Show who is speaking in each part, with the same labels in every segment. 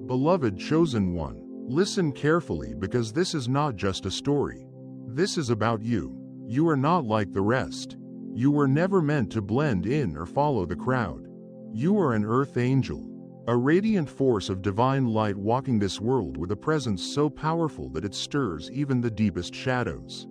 Speaker 1: Beloved chosen one, listen carefully because this is not just a story. This is about you. You are not like the rest. You were never meant to blend in or follow the crowd. You are an earth angel, a radiant force of divine light walking this world with a presence so powerful that it stirs even the deepest shadows.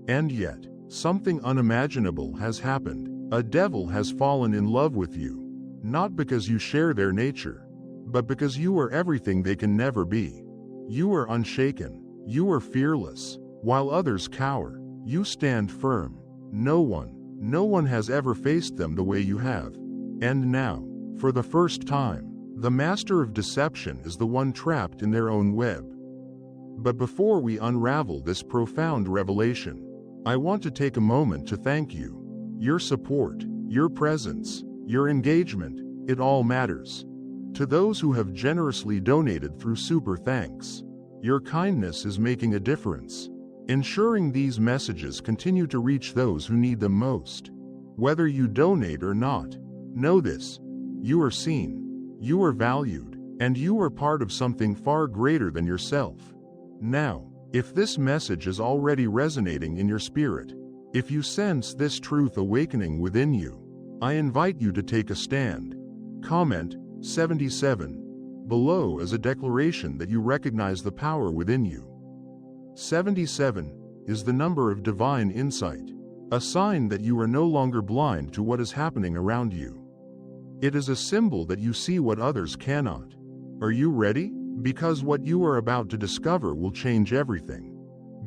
Speaker 1: And yet, something unimaginable has happened. A devil has fallen in love with you, not because you share their nature, but because you are everything they can never be. You are unshaken, you are fearless. While others cower, you stand firm. No one has ever faced them the way you have. And now, for the first time, the master of deception is the one trapped in their own web. But before we unravel this profound revelation, I want to take a moment to thank you. Your support, your presence, your engagement, it all matters. To those who have generously donated through Super Thanks, your kindness is making a difference, ensuring these messages continue to reach those who need them most. Whether you donate or not, know this: you are seen, you are valued, and you are part of something far greater than yourself. Now, if this message is already resonating in your spirit, if you sense this truth awakening within you, I invite you to take a stand. Comment 77 below as a declaration that you recognize the power within you. 77 is the number of divine insight, a sign that you are no longer blind to what is happening around you. It is a symbol that you see what others cannot. Are you ready? Because what you are about to discover will change everything.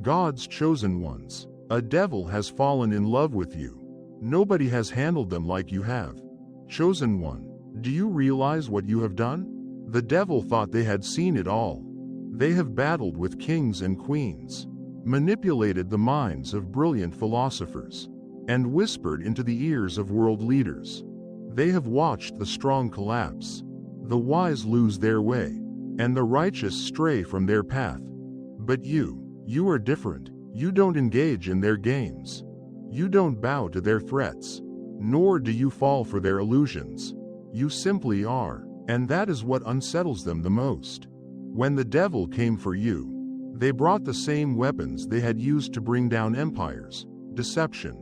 Speaker 1: God's chosen ones. A devil has fallen in love with you. Nobody has handled them like you have. Chosen one, do you realize what you have done? The devil thought they had seen it all. They have battled with kings and queens, manipulated the minds of brilliant philosophers, and whispered into the ears of world leaders. They have watched the strong collapse, the wise lose their way, and the righteous stray from their path. But you are different. You don't engage in their games. You don't bow to their threats, nor do you fall for their illusions. You simply are, and that is what unsettles them the most. When the devil came for you, they brought the same weapons they had used to bring down empires: deception,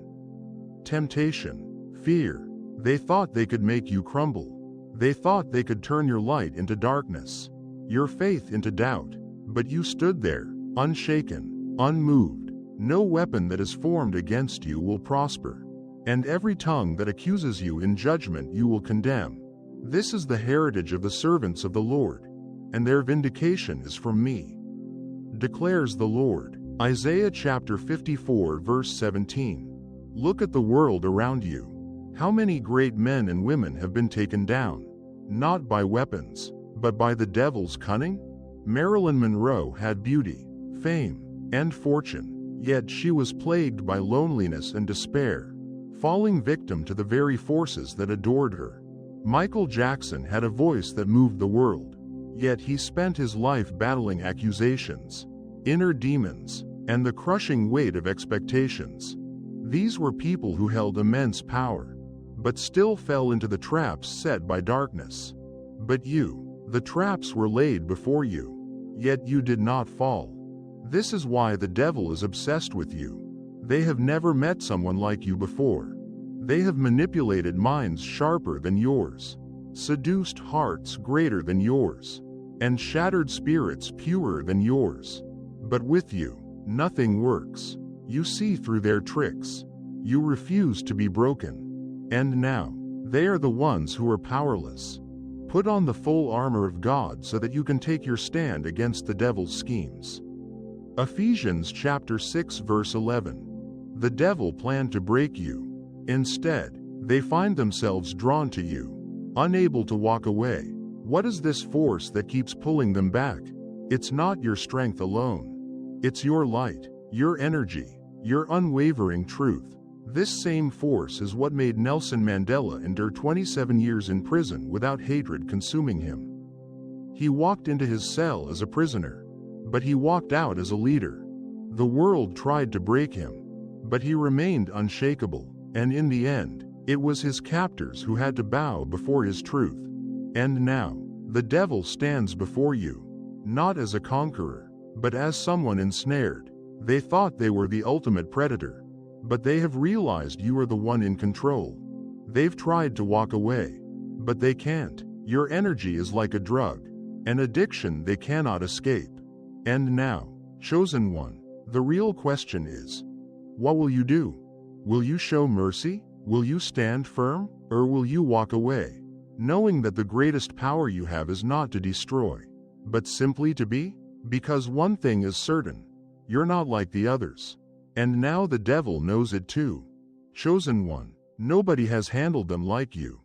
Speaker 1: temptation, fear. They thought they could make you crumble. They thought they could turn your light into darkness, your faith into doubt. But you stood there, unshaken, unmoved. No weapon that is formed against you will prosper, and every tongue that accuses you in judgment you will condemn. This is the heritage of the servants of the Lord, and their vindication is from me, declares the Lord. Isaiah chapter 54 verse 17. Look at the world around you. How many great men and women have been taken down, not by weapons, but by the devil's cunning? Marilyn Monroe had beauty, fame, and fortune, yet she was plagued by loneliness and despair, falling victim to the very forces that adored her. Michael Jackson had a voice that moved the world, yet he spent his life battling accusations, inner demons, and the crushing weight of expectations. These were people who held immense power, but still fell into the traps set by darkness. But you, the traps were laid before you, yet you did not fall. This is why the devil is obsessed with you. They have never met someone like you before. They have manipulated minds sharper than yours, seduced hearts greater than yours, and shattered spirits purer than yours. But with you, nothing works. You see through their tricks. You refuse to be broken. And now, they are the ones who are powerless. Put on the full armor of God so that you can take your stand against the devil's schemes. Ephesians chapter 6 verse 11. The devil planned to break you. Instead, they find themselves drawn to you, unable to walk away. What is this force that keeps pulling them back? It's not your strength alone. It's your light, your energy, your unwavering truth. This same force is what made Nelson Mandela endure 27 years in prison without hatred consuming him. He walked into his cell as a prisoner, but he walked out as a leader. The world tried to break him, but he remained unshakable, and in the end, it was his captors who had to bow before his truth. And now, The devil stands before you, not as a conqueror, but as someone ensnared. They thought they were the ultimate predator, but they have realized you are the one in control. They've tried to walk away, but they can't. Your energy is like a drug, an addiction they cannot escape. And now, chosen one, the real question is, what will you do? Will you show mercy? Will you stand firm? Or will you walk away, knowing that the greatest power you have is not to destroy, but simply to be? Because one thing is certain, you're not like the others. And now the devil knows it too. Chosen one, nobody has handled them like you.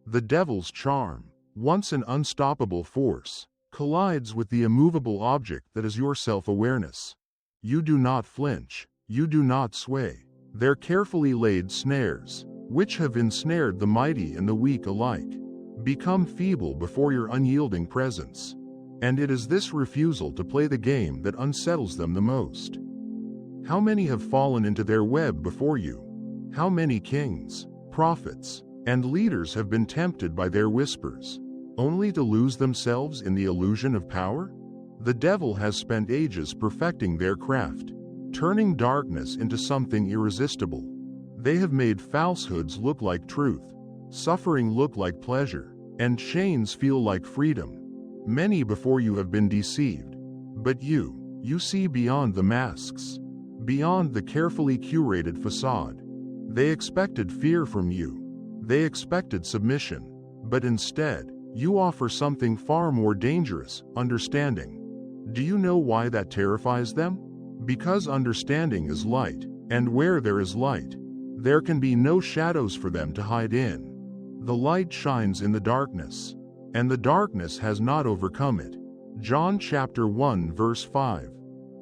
Speaker 1: The devil's charm, once an unstoppable force, collides with the immovable object that is your self-awareness. You do not flinch, you do not sway. Their carefully laid snares, which have ensnared the mighty and the weak alike, become feeble before your unyielding presence. And it is this refusal to play the game that unsettles them the most. How many have fallen into their web before you? How many kings, prophets, and leaders have been tempted by their whispers, only to lose themselves in the illusion of power? The devil has spent ages perfecting their craft, turning darkness into something irresistible. They have made falsehoods look like truth, suffering look like pleasure, and chains feel like freedom. Many before you have been deceived, but you see beyond the masks, beyond the carefully curated facade. They expected fear from you. They expected submission, but instead, you offer something far more dangerous, understanding. Do you know why that terrifies them? Because understanding is light, and where there is light, there can be no shadows for them to hide in. The light shines in the darkness, and the darkness has not overcome it. John chapter 1 verse 5.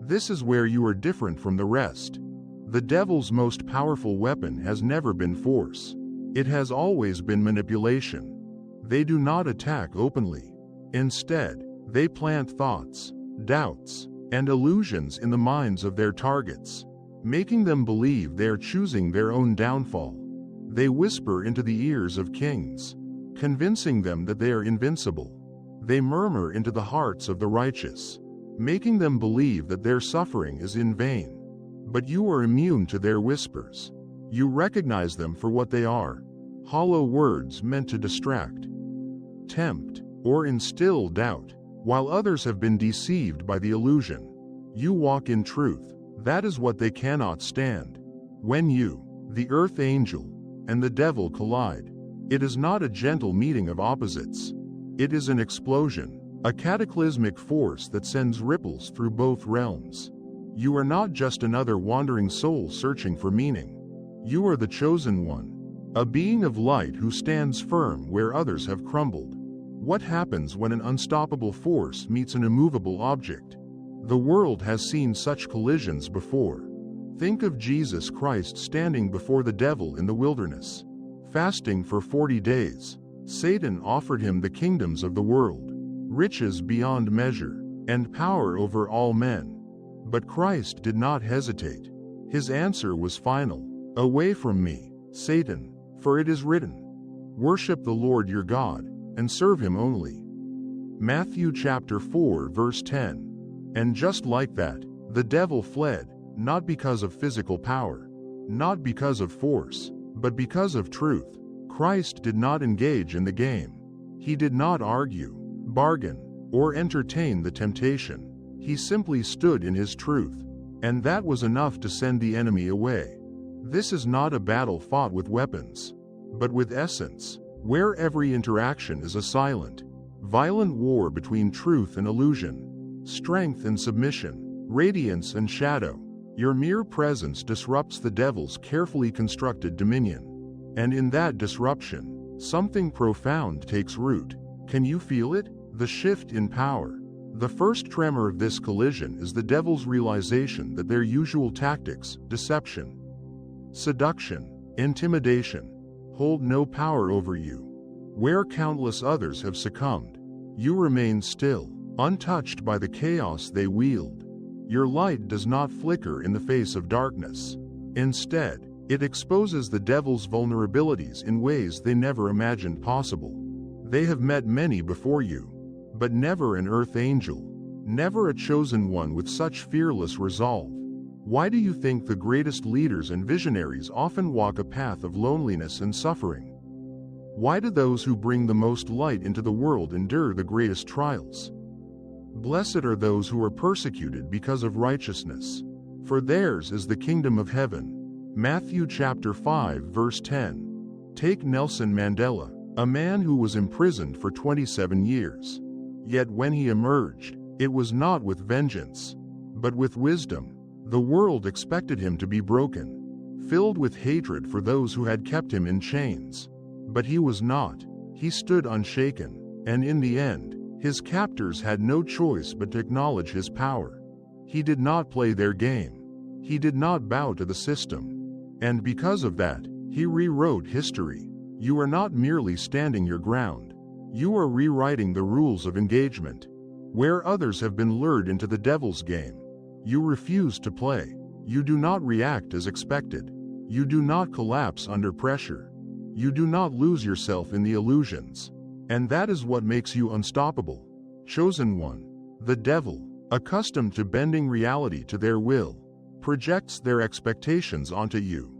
Speaker 1: This is where you are different from the rest. The devil's most powerful weapon has never been force. It has always been manipulation. They do not attack openly. Instead, they plant thoughts, doubts, and illusions in the minds of their targets, making them believe they are choosing their own downfall. They whisper into the ears of kings, convincing them that they are invincible. They murmur into the hearts of the righteous, making them believe that their suffering is in vain. But you are immune to their whispers. You recognize them for what they are: hollow words meant to distract, tempt, or instill doubt. While others have been deceived by the illusion, you walk in truth. That is what they cannot stand. When you, the earth angel, and the devil collide, it is not a gentle meeting of opposites. It is an explosion, a cataclysmic force that sends ripples through both realms. You are not just another wandering soul searching for meaning. You are the chosen one, a being of light who stands firm where others have crumbled. What happens when an unstoppable force meets an immovable object? The world has seen such collisions before. Think of Jesus Christ standing before the devil in the wilderness, fasting for 40 days. Satan offered him the kingdoms of the world, riches beyond measure, and power over all men. But Christ did not hesitate. His answer was final: "Away from me, Satan, for it is written, worship the Lord your God, and serve him only." Matthew chapter 4 verse 10. And just like that, the devil fled, not because of physical power, not because of force, but because of truth. Christ did not engage in the game. He did not argue, bargain, or entertain the temptation. He simply stood in his truth, and that was enough to send the enemy away. This is not a battle fought with weapons, but with essence, where every interaction is a silent, violent war between truth and illusion, strength and submission, radiance and shadow. Your mere presence disrupts the devil's carefully constructed dominion. And in that disruption, something profound takes root. Can you feel it? The shift in power. The first tremor of this collision is the devil's realization that their usual tactics, deception, seduction, intimidation, hold no power over you. Where countless others have succumbed, you remain still, untouched by the chaos they wield. Your light does not flicker in the face of darkness. Instead, it exposes the devil's vulnerabilities in ways they never imagined possible. They have met many before you, but never an earth angel, never a chosen one with such fearless resolve. Why do you think the greatest leaders and visionaries often walk a path of loneliness and suffering? Why do those who bring the most light into the world endure the greatest trials? Blessed are those who are persecuted because of righteousness, for theirs is the kingdom of heaven. Matthew chapter 5 verse 10. Take Nelson Mandela, a man who was imprisoned for 27 years. Yet when he emerged, it was not with vengeance, but with wisdom. The world expected him to be broken, filled with hatred for those who had kept him in chains. But he was not. He stood unshaken, and in the end, his captors had no choice but to acknowledge his power. He did not play their game. He did not bow to the system. And because of that, he rewrote history. You are not merely standing your ground. You are rewriting the rules of engagement. Where others have been lured into the devil's game, you refuse to play. You do not react as expected. You do not collapse under pressure. You do not lose yourself in the illusions. And that is what makes you unstoppable. Chosen one. The devil, accustomed to bending reality to their will, projects their expectations onto you.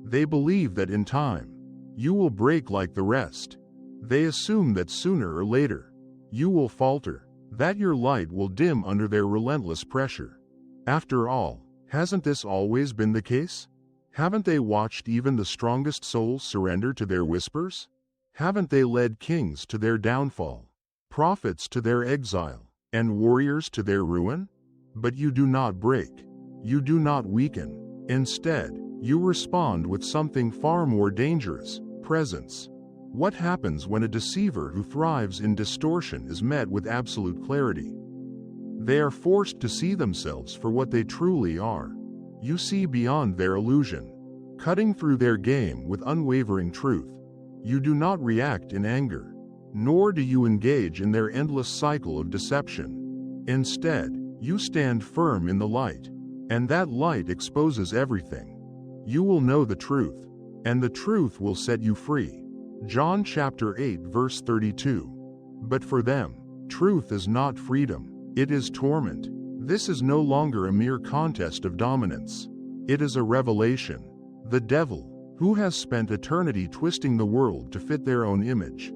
Speaker 1: They believe that in time, you will break like the rest. They assume that sooner or later, you will falter, that your light will dim under their relentless pressure. After all, hasn't this always been the case? Haven't they watched even the strongest souls surrender to their whispers? Haven't they led kings to their downfall, prophets to their exile, and warriors to their ruin? But you do not break. You do not weaken. Instead, you respond with something far more dangerous: presence. What happens when a deceiver who thrives in distortion is met with absolute clarity? They are forced to see themselves for what they truly are. You see beyond their illusion, cutting through their game with unwavering truth. You do not react in anger, nor do you engage in their endless cycle of deception. Instead, you stand firm in the light, and that light exposes everything. You will know the truth, and the truth will set you free. John chapter 8 verse 32. But for them, truth is not freedom. It is torment. This is no longer a mere contest of dominance. It is a revelation. The devil, who has spent eternity twisting the world to fit their own image,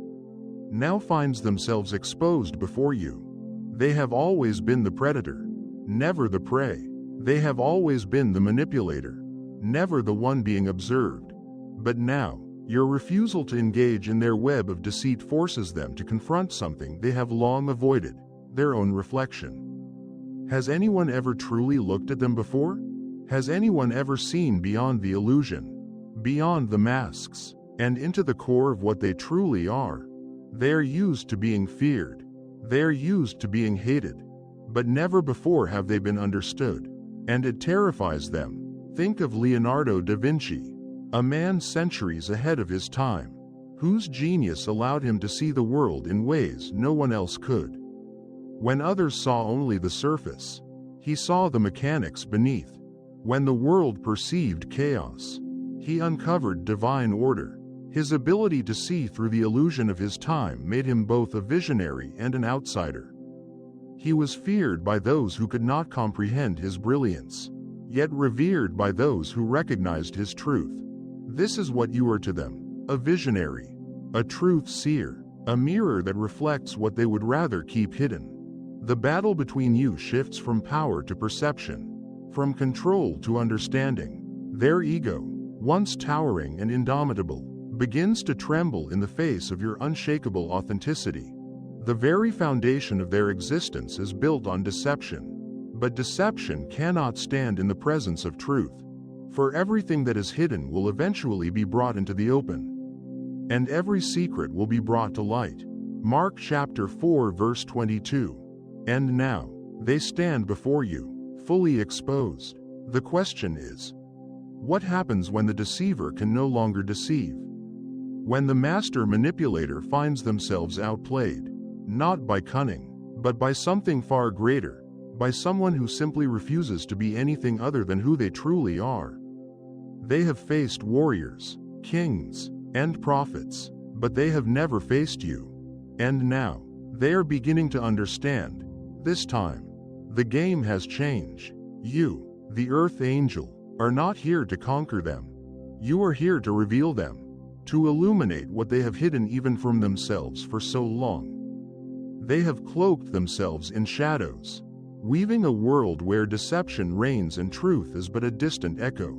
Speaker 1: now finds themselves exposed before you. They have always been the predator, never the prey. They have always been the manipulator, never the one being observed. But now, your refusal to engage in their web of deceit forces them to confront something they have long avoided: their own reflection. Has anyone ever truly looked at them before? Has anyone ever seen beyond the illusion, beyond the masks, and into the core of what they truly are? They are used to being feared. They are used to being hated. But never before have they been understood. And it terrifies them. Think of Leonardo da Vinci, a man centuries ahead of his time, whose genius allowed him to see the world in ways no one else could. When others saw only the surface, he saw the mechanics beneath. When the world perceived chaos, he uncovered divine order. His ability to see through the illusion of his time made him both a visionary and an outsider. He was feared by those who could not comprehend his brilliance, yet revered by those who recognized his truth. This is what you are to them: a visionary, a truth seer, a mirror that reflects what they would rather keep hidden. The battle between you shifts from power to perception, from control to understanding. Their ego, once towering and indomitable, begins to tremble in the face of your unshakable authenticity. The very foundation of their existence is built on deception. But deception cannot stand in the presence of truth. For everything that is hidden will eventually be brought into the open, and every secret will be brought to light. Mark chapter 4 verse 22. And now, they stand before you, fully exposed. The question is, what happens when the deceiver can no longer deceive? When the master manipulator finds themselves outplayed, not by cunning, but by something far greater, by someone who simply refuses to be anything other than who they truly are. They have faced warriors, kings, and prophets, but they have never faced you. And now, They are beginning to understand. This time, the game has changed. You, the Earth Angel, are not here to conquer them. You are here to reveal them, to illuminate what they have hidden even from themselves for so long. They have cloaked themselves in shadows, weaving a world where deception reigns and truth is but a distant echo.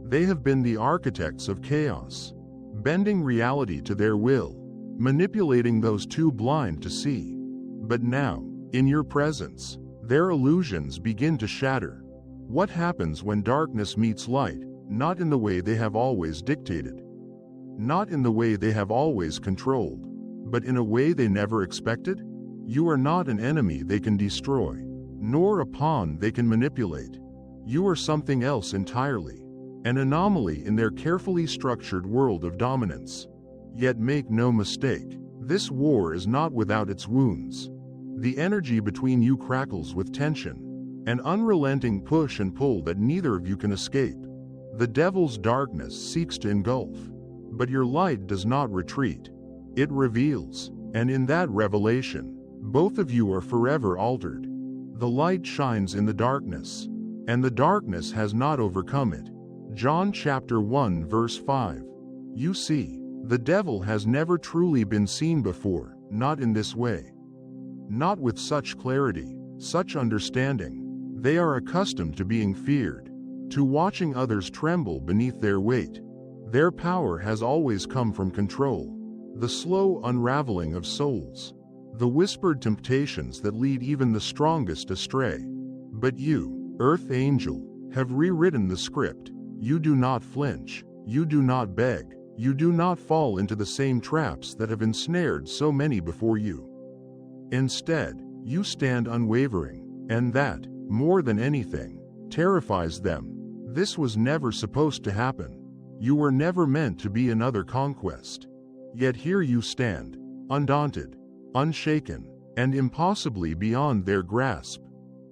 Speaker 1: They have been the architects of chaos, bending reality to their will, manipulating those too blind to see. But now, in your presence, their illusions begin to shatter. What happens when darkness meets light? Not in the way they have always dictated, not in the way they have always controlled, but in a way they never expected? You are not an enemy they can destroy, nor a pawn they can manipulate. You are something else entirely, an anomaly in their carefully structured world of dominance. Yet make no mistake, this war is not without its wounds. The energy between you crackles with tension, an unrelenting push and pull that neither of you can escape. The devil's darkness seeks to engulf, but your light does not retreat. It reveals, and in that revelation, both of you are forever altered. The light shines in the darkness, and the darkness has not overcome it. John chapter 1 verse 5. You see, the devil has never truly been seen before, not in this way. Not with such clarity, such understanding. They are accustomed to being feared, to watching others tremble beneath their weight. Their power has always come from control, the slow unraveling of souls, the whispered temptations that lead even the strongest astray. But you, Earth Angel, have rewritten the script. You do not flinch, you do not beg, you do not fall into the same traps that have ensnared so many before you. Instead, you stand unwavering, and that, more than anything, terrifies them. This was never supposed to happen. You were never meant to be another conquest. Yet here you stand, undaunted, unshaken, and impossibly beyond their grasp.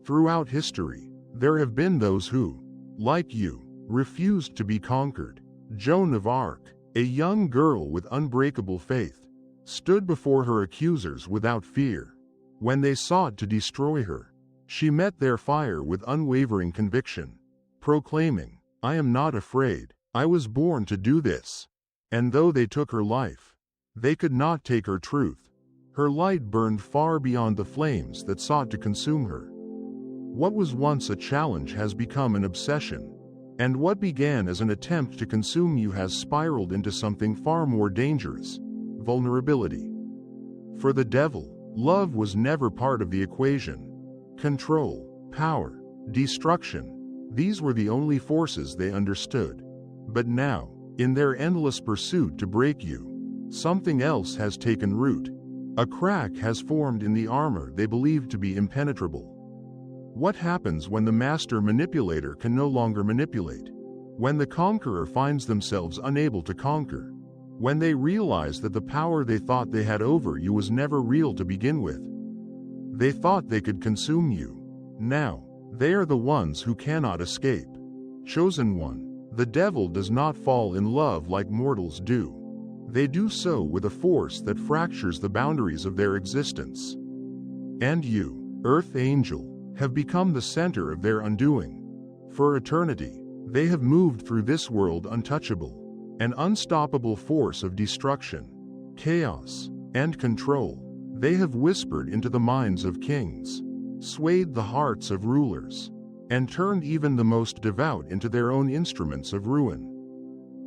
Speaker 1: Throughout history, there have been those who, like you, refused to be conquered. Joan of Arc, a young girl with unbreakable faith, stood before her accusers without fear. When they sought to destroy her, she met their fire with unwavering conviction, proclaiming, "I am not afraid. I was born to do this." And though they took her life, they could not take her truth. Her light burned far beyond the flames that sought to consume her. What was once a challenge has become an obsession, and what began as an attempt to consume you has spiraled into something far more dangerous: vulnerability. For the devil, love was never part of the equation. Control, power, destruction, these were the only forces they understood. But now, in their endless pursuit to break you, something else has taken root. A crack has formed in the armor they believed to be impenetrable. What happens when the master manipulator can no longer manipulate? When the conqueror finds themselves unable to conquer? When they realize that the power they thought they had over you was never real to begin with? They thought they could consume you. Now, they are the ones who cannot escape. Chosen one. The devil does not fall in love like mortals do. They do so with a force that fractures the boundaries of their existence. And you, Earth Angel, have become the center of their undoing. For eternity, they have moved through this world untouchable, an unstoppable force of destruction, chaos, and control. They have whispered into the minds of kings, swayed the hearts of rulers, and turned even the most devout into their own instruments of ruin.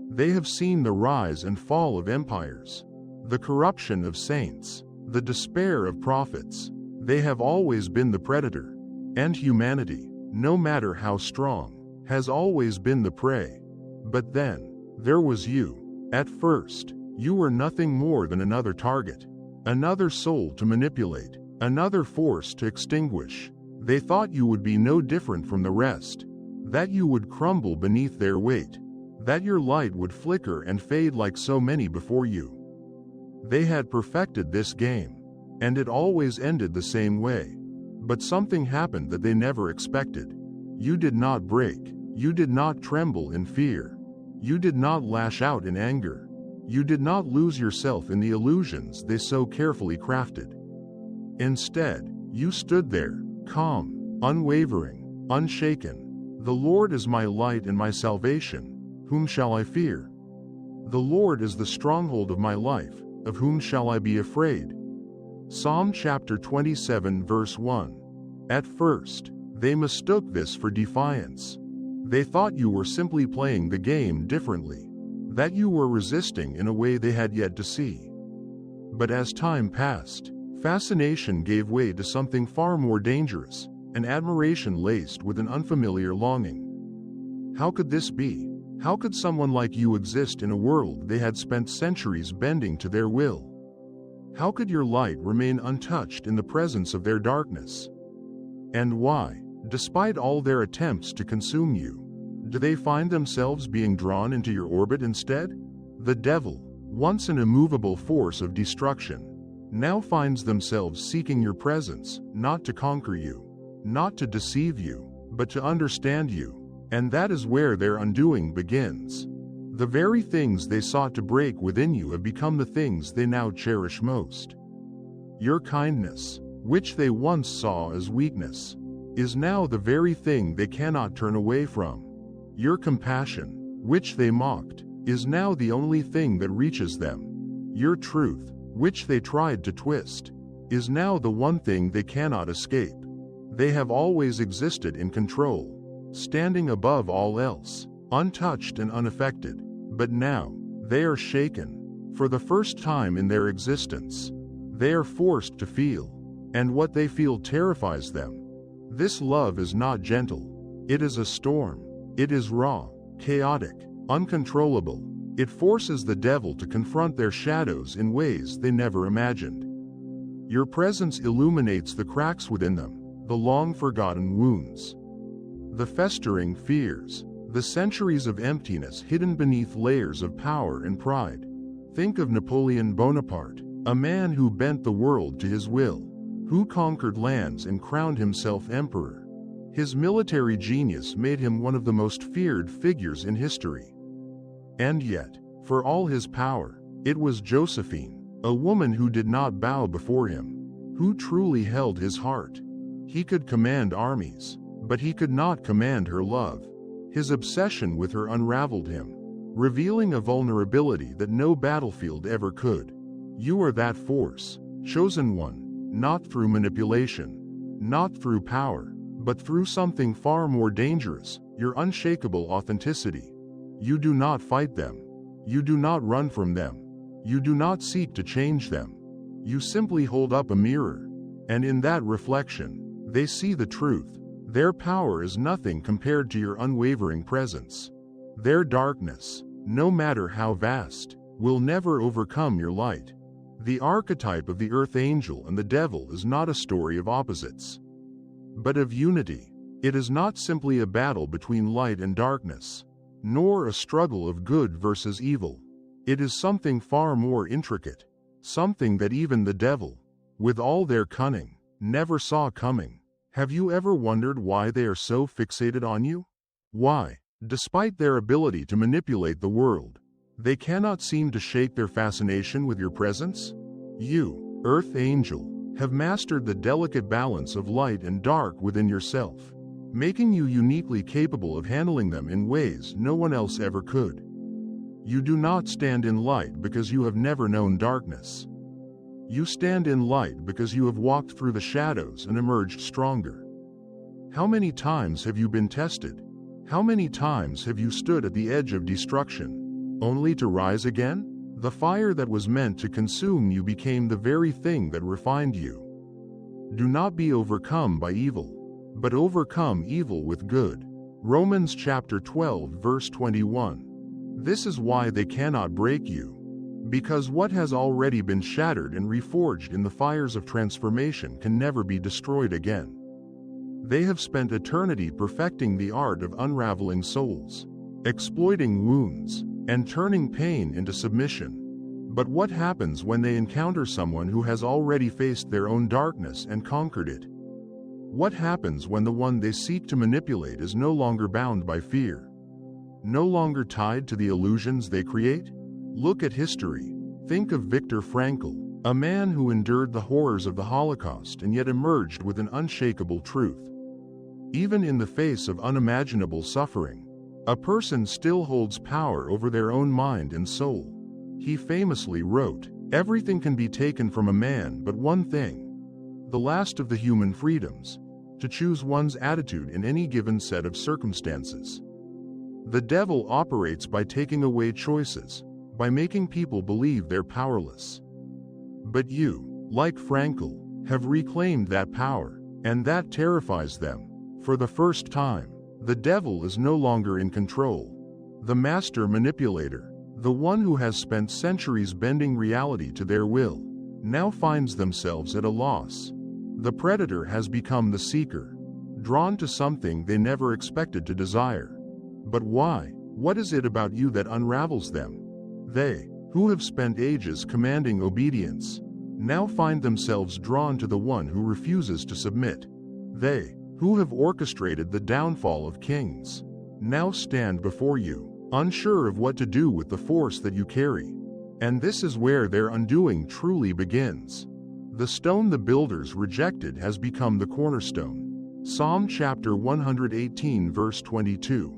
Speaker 1: They have seen the rise and fall of empires, the corruption of saints, the despair of prophets. They have always been the predator, and humanity, no matter how strong, has always been the prey. But then, there was you. At first, you were nothing more than another target, another soul to manipulate, another force to extinguish. They thought you would be no different from the rest, that you would crumble beneath their weight, that your light would flicker and fade like so many before you. They had perfected this game, and it always ended the same way. But something happened that they never expected. You did not break, you did not tremble in fear, you did not lash out in anger, you did not lose yourself in the illusions they so carefully crafted. Instead, you stood there, calm, unwavering, unshaken. The Lord is my light and my salvation. Whom shall I fear? The Lord is the stronghold of my life. Of whom shall I be afraid? Psalm chapter 27 verse 1. At first, they mistook this for defiance. They thought you were simply playing the game differently, that you were resisting in a way they had yet to see. But as time passed, fascination gave way to something far more dangerous, an admiration laced with an unfamiliar longing. How could this be? How could someone like you exist in a world they had spent centuries bending to their will? How could your light remain untouched in the presence of their darkness? And why, despite all their attempts to consume you, do they find themselves being drawn into your orbit instead? The devil, once an immovable force of destruction, now finds themselves seeking your presence, not to conquer you, not to deceive you, but to understand you. And that is where their undoing begins. The very things they sought to break within you have become the things they now cherish most. Your kindness, which they once saw as weakness, is now the very thing they cannot turn away from. Your compassion, which they mocked, is now the only thing that reaches them. Your truth, which they tried to twist, is now the one thing they cannot escape. They have always existed in control, standing above all else, untouched and unaffected, but now, they are shaken. For the first time in their existence, they are forced to feel, and what they feel terrifies them. This love is not gentle. It is a storm. It is raw, chaotic, uncontrollable. It forces the devil to confront their shadows in ways they never imagined. Your presence illuminates the cracks within them, the long-forgotten wounds, the festering fears, the centuries of emptiness hidden beneath layers of power and pride. Think of Napoleon Bonaparte, a man who bent the world to his will, who conquered lands and crowned himself emperor. His military genius made him one of the most feared figures in history. And yet, for all his power, it was Josephine, a woman who did not bow before him, who truly held his heart. He could command armies, but he could not command her love. His obsession with her unraveled him, revealing a vulnerability that no battlefield ever could. You are that force, chosen one, not through manipulation, not through power, but through something far more dangerous, your unshakable authenticity. You do not fight them. You do not run from them. You do not seek to change them. You simply hold up a mirror, and in that reflection, they see the truth. Their power is nothing compared to your unwavering presence. Their darkness, no matter how vast, will never overcome your light. The archetype of the earth angel and the devil is not a story of opposites, but of unity. It is not simply a battle between light and darkness, nor a struggle of good versus evil. It is something far more intricate, something that even the devil, with all their cunning, never saw coming. Have you ever wondered why they are so fixated on you? Why, despite their ability to manipulate the world, they cannot seem to shake their fascination with your presence? You, Earth Angel, have mastered the delicate balance of light and dark within yourself, making you uniquely capable of handling them in ways no one else ever could. You do not stand in light because you have never known darkness. You stand in light because you have walked through the shadows and emerged stronger. How many times have you been tested? How many times have you stood at the edge of destruction, only to rise again? The fire that was meant to consume you became the very thing that refined you. Do not be overcome by evil, but overcome evil with good. Romans chapter 12 verse 21. This is why they cannot break you, because what has already been shattered and reforged in the fires of transformation can never be destroyed again. They have spent eternity perfecting the art of unraveling souls, exploiting wounds, and turning pain into submission. But what happens when they encounter someone who has already faced their own darkness and conquered it? What happens when the one they seek to manipulate is no longer bound by fear, no longer tied to the illusions they create? Look at history. Think of Viktor Frankl, A man who endured the horrors of the Holocaust and yet emerged with an unshakable truth. Even in the face of unimaginable suffering, a person still holds power over their own mind and soul. He famously wrote, "Everything can be taken from a man but one thing, the last of the human freedoms, to choose one's attitude in any given set of circumstances." The devil operates by taking away choices, by making people believe they're powerless. But you, like Frankl, have reclaimed that power, and that terrifies them. For the first time, the devil is no longer in control. The master manipulator, the one who has spent centuries bending reality to their will, now finds themselves at a loss. The predator has become the seeker, drawn to something they never expected to desire. But why? What is it about you that unravels them? They, who have spent ages commanding obedience, now find themselves drawn to the one who refuses to submit. They, who have orchestrated the downfall of kings, now stand before you, unsure of what to do with the force that you carry. And this is where their undoing truly begins. The stone the builders rejected has become the cornerstone. Psalm chapter 118 verse 22.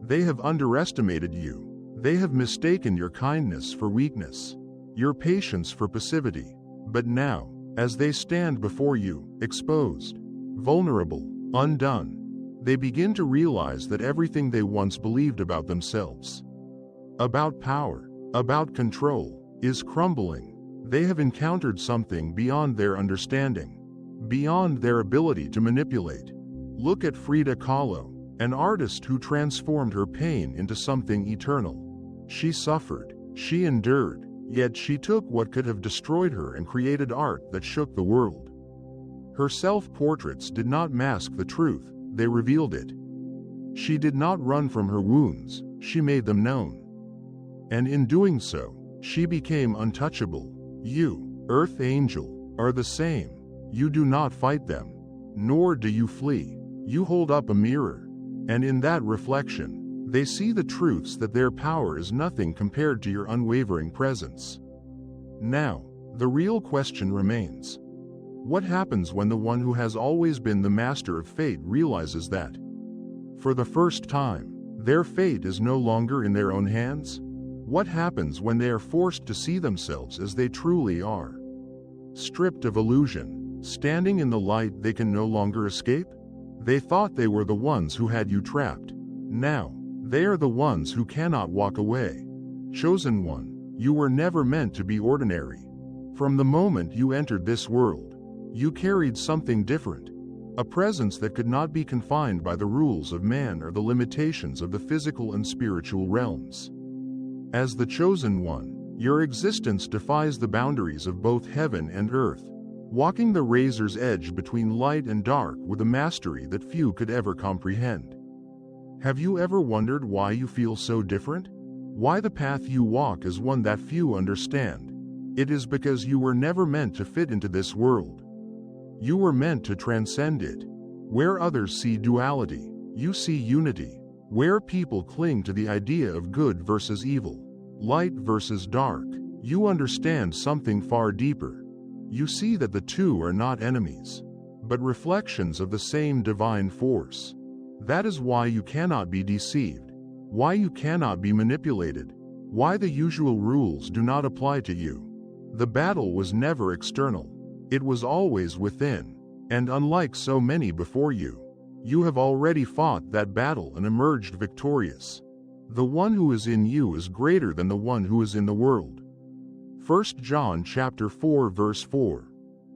Speaker 1: They have underestimated you. They have mistaken your kindness for weakness, your patience for passivity. But now, as they stand before you, exposed, vulnerable, undone, they begin to realize that everything they once believed about themselves, about power, about control, is crumbling. They have encountered something beyond their understanding, beyond their ability to manipulate. Look at Frida Kahlo, an artist who transformed her pain into something eternal. She suffered, she endured, yet she took what could have destroyed her and created art that shook the world. Her self-portraits did not mask the truth, they revealed it. She did not run from her wounds, she made them known. And in doing so, she became untouchable. You, Earth Angel, are the same. You do not fight them, nor do you flee. You hold up a mirror, and in that reflection, they see the truths that their power is nothing compared to your unwavering presence. Now, the real question remains. What happens when the one who has always been the master of fate realizes that, for the first time, their fate is no longer in their own hands? What happens when they are forced to see themselves as they truly are? Stripped of illusion, standing in the light they can no longer escape? They thought they were the ones who had you trapped. Now, they are the ones who cannot walk away. Chosen one, you were never meant to be ordinary. From the moment you entered this world, you carried something different, a presence that could not be confined by the rules of man or the limitations of the physical and spiritual realms. As the chosen one, your existence defies the boundaries of both heaven and earth, walking the razor's edge between light and dark with a mastery that few could ever comprehend. Have you ever wondered why you feel so different? Why the path you walk is one that few understand? It is because you were never meant to fit into this world. You were meant to transcend it. Where others see duality, you see unity. Where people cling to the idea of good versus evil, light versus dark, you understand something far deeper. You see that the two are not enemies, but reflections of the same divine force. That is why you cannot be deceived, why you cannot be manipulated, why the usual rules do not apply to you. The battle was never external, it was always within, and unlike so many before you, you have already fought that battle and emerged victorious. The one who is in you is greater than the one who is in the world. 1 John chapter 4 verse 4.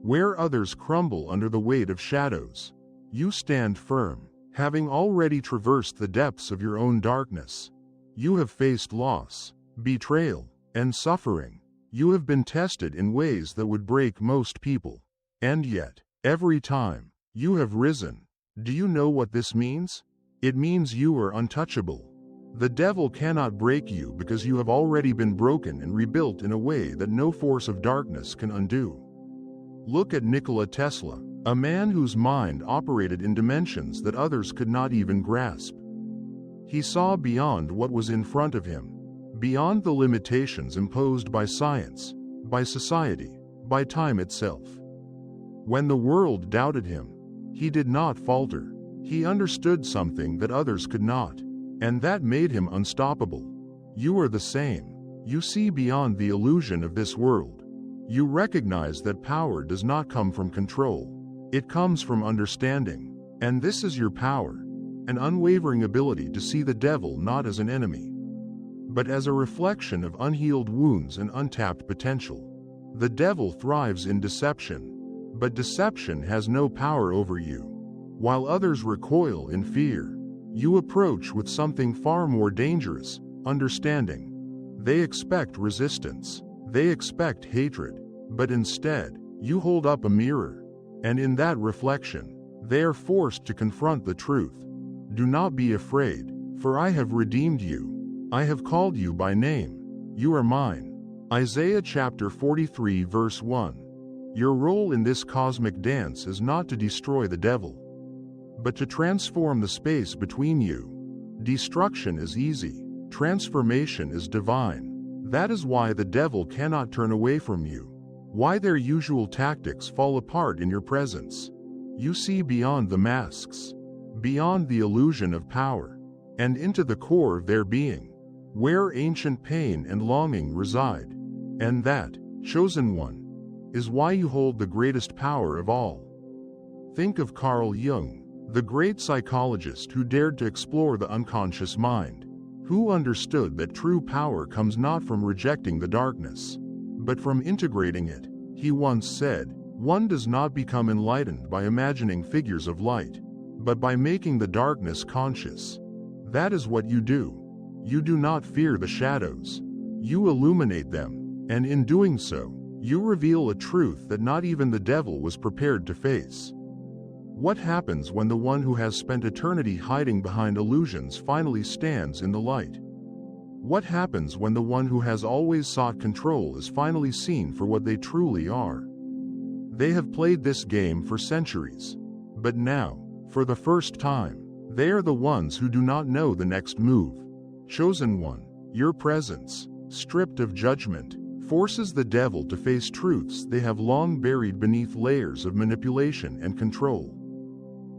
Speaker 1: Where others crumble under the weight of shadows, you stand firm. Having already traversed the depths of your own darkness, you have faced loss, betrayal, and suffering. You have been tested in ways that would break most people. And yet, every time, you have risen. Do you know what this means? It means you are untouchable. The devil cannot break you because you have already been broken and rebuilt in a way that no force of darkness can undo. Look at Nikola Tesla, a man whose mind operated in dimensions that others could not even grasp. He saw beyond what was in front of him, beyond the limitations imposed by science, by society, by time itself. When the world doubted him, he did not falter. He understood something that others could not, and that made him unstoppable. You are the same. You see beyond the illusion of this world. You recognize that power does not come from control. It comes from understanding. And this is your power, an unwavering ability to see the devil not as an enemy, but as a reflection of unhealed wounds and untapped potential. The devil thrives in deception, but deception has no power over you. While others recoil in fear, you approach with something far more dangerous: understanding. They expect resistance. They expect hatred. But instead, you hold up a mirror, and in that reflection, they are forced to confront the truth. Do not be afraid, for I have redeemed you. I have called you by name. You are mine. Isaiah chapter 43 verse 1. Your role in this cosmic dance is not to destroy the devil, but to transform the space between you. Destruction is easy. Transformation is divine. That is why the devil cannot turn away from you. Why their usual tactics fall apart in your presence. You see beyond the masks, beyond the illusion of power, and into the core of their being, where ancient pain and longing reside. And that, chosen one, is why you hold the greatest power of all. Think of Carl Jung, the great psychologist who dared to explore the unconscious mind, who understood that true power comes not from rejecting the darkness, but from integrating it. He once said, "One does not become enlightened by imagining figures of light, but by making the darkness conscious." That is what you do. You do not fear the shadows. You illuminate them, and in doing so, you reveal a truth that not even the devil was prepared to face. What happens when the one who has spent eternity hiding behind illusions finally stands in the light? What happens when the one who has always sought control is finally seen for what they truly are? They have played this game for centuries, but now, for the first time, they are the ones who do not know the next move. Chosen one, your presence, stripped of judgment, forces the devil to face truths they have long buried beneath layers of manipulation and control.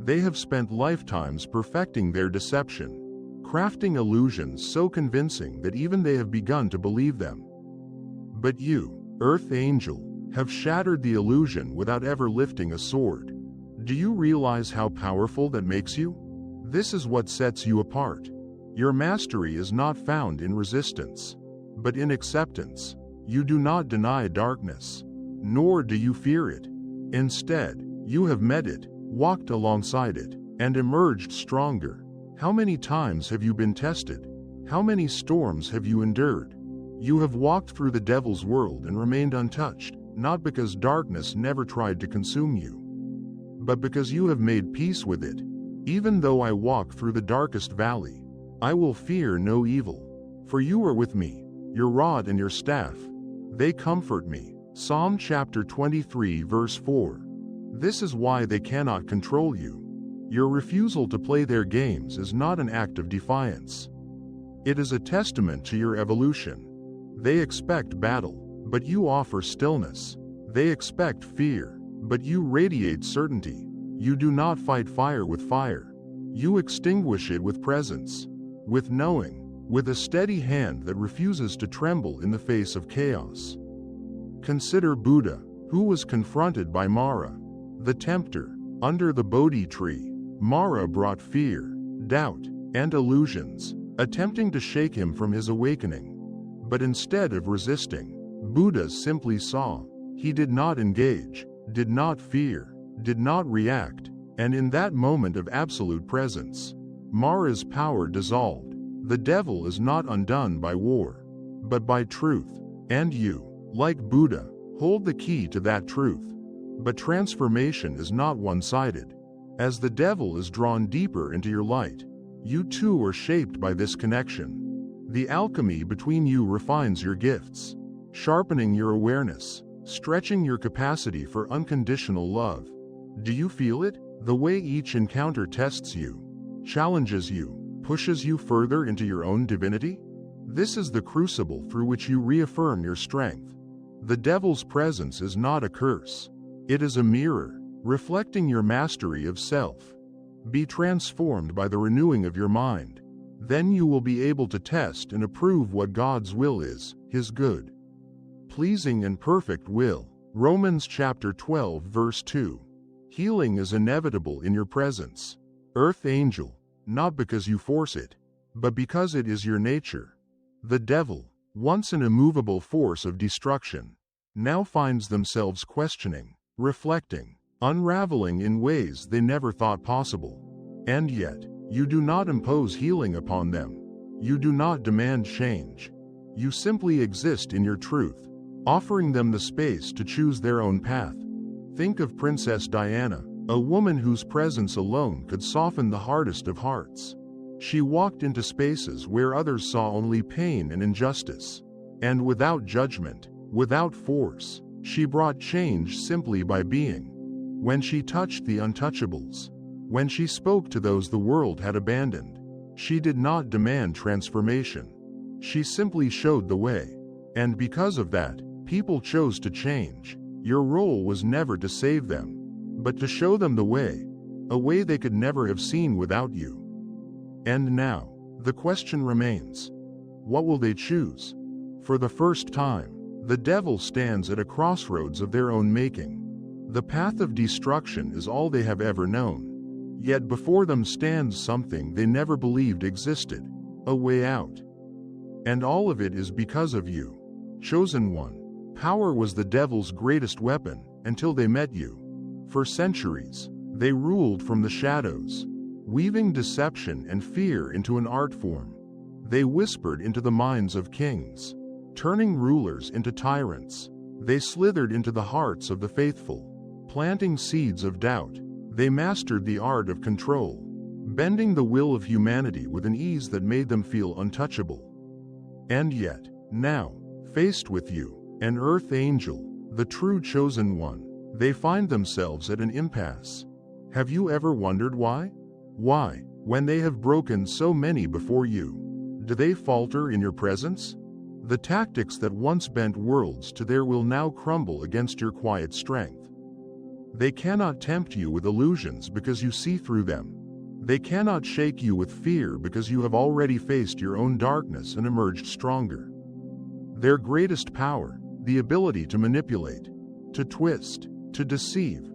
Speaker 1: They have spent lifetimes perfecting their deception, crafting illusions so convincing that even they have begun to believe them. But you, Earth Angel, have shattered the illusion without ever lifting a sword. Do you realize how powerful that makes you? This is what sets you apart. Your mastery is not found in resistance, but in acceptance. You do not deny darkness, nor do you fear it. Instead, you have met it, walked alongside it, and emerged stronger. How many times have you been tested? How many storms have you endured? You have walked through the devil's world and remained untouched, not because darkness never tried to consume you, but because you have made peace with it. Even though I walk through the darkest valley, I will fear no evil, for you are with me. Your rod and your staff, they comfort me. Psalm chapter 23 verse 4. This is why they cannot control you. Your refusal to play their games is not an act of defiance. It is a testament to your evolution. They expect battle, but you offer stillness. They expect fear, but you radiate certainty. You do not fight fire with fire. You extinguish it with presence, with knowing, with a steady hand that refuses to tremble in the face of chaos. Consider Buddha, who was confronted by Mara, the tempter, under the Bodhi tree. Mara brought fear, doubt, and illusions, attempting to shake him from his awakening. But instead of resisting, Buddha simply saw. He did not engage, did not fear, did not react, and in that moment of absolute presence, Mara's power dissolved. The devil is not undone by war, but by truth, and you, like Buddha, hold the key to that truth. But transformation is not one-sided. As the devil is drawn deeper into your light, you too are shaped by this connection. The alchemy between you refines your gifts, sharpening your awareness, stretching your capacity for unconditional love. Do you feel it? The way each encounter tests you, challenges you, pushes you further into your own divinity? This is the crucible through which you reaffirm your strength. The devil's presence is not a curse. It is a mirror, reflecting your mastery of self. Be transformed by the renewing of your mind. Then you will be able to test and approve what God's will is, His good, pleasing and perfect will. Romans chapter 12 verse 2. Healing is inevitable in your presence. Earth angel, not because you force it, but because it is your nature. The devil, once an immovable force of destruction, now finds themselves questioning, reflecting, unraveling in ways they never thought possible. And yet, you do not impose healing upon them. You do not demand change. You simply exist in your truth, offering them the space to choose their own path. Think of Princess Diana, a woman whose presence alone could soften the hardest of hearts. She walked into spaces where others saw only pain and injustice. And without judgment, without force, she brought change simply by being. When she touched the untouchables, when she spoke to those the world had abandoned, she did not demand transformation. She simply showed the way. And because of that, people chose to change. Your role was never to save them, but to show them the way, a way they could never have seen without you. And now, the question remains, what will they choose? For the first time, the devil stands at a crossroads of their own making. The path of destruction is all they have ever known. Yet before them stands something they never believed existed, a way out. And all of it is because of you, chosen one. Power was the devil's greatest weapon until they met you. For centuries, they ruled from the shadows, weaving deception and fear into an art form. They whispered into the minds of kings, turning rulers into tyrants. They slithered into the hearts of the faithful, planting seeds of doubt. They mastered the art of control, bending the will of humanity with an ease that made them feel untouchable. And yet, now, faced with you, an earth angel, the true chosen one, they find themselves at an impasse. Have you ever wondered why? Why, when they have broken so many before you, do they falter in your presence? The tactics that once bent worlds to their will now crumble against your quiet strength. They cannot tempt you with illusions because you see through them. They cannot shake you with fear because you have already faced your own darkness and emerged stronger. Their greatest power, the ability to manipulate, to twist, to deceive,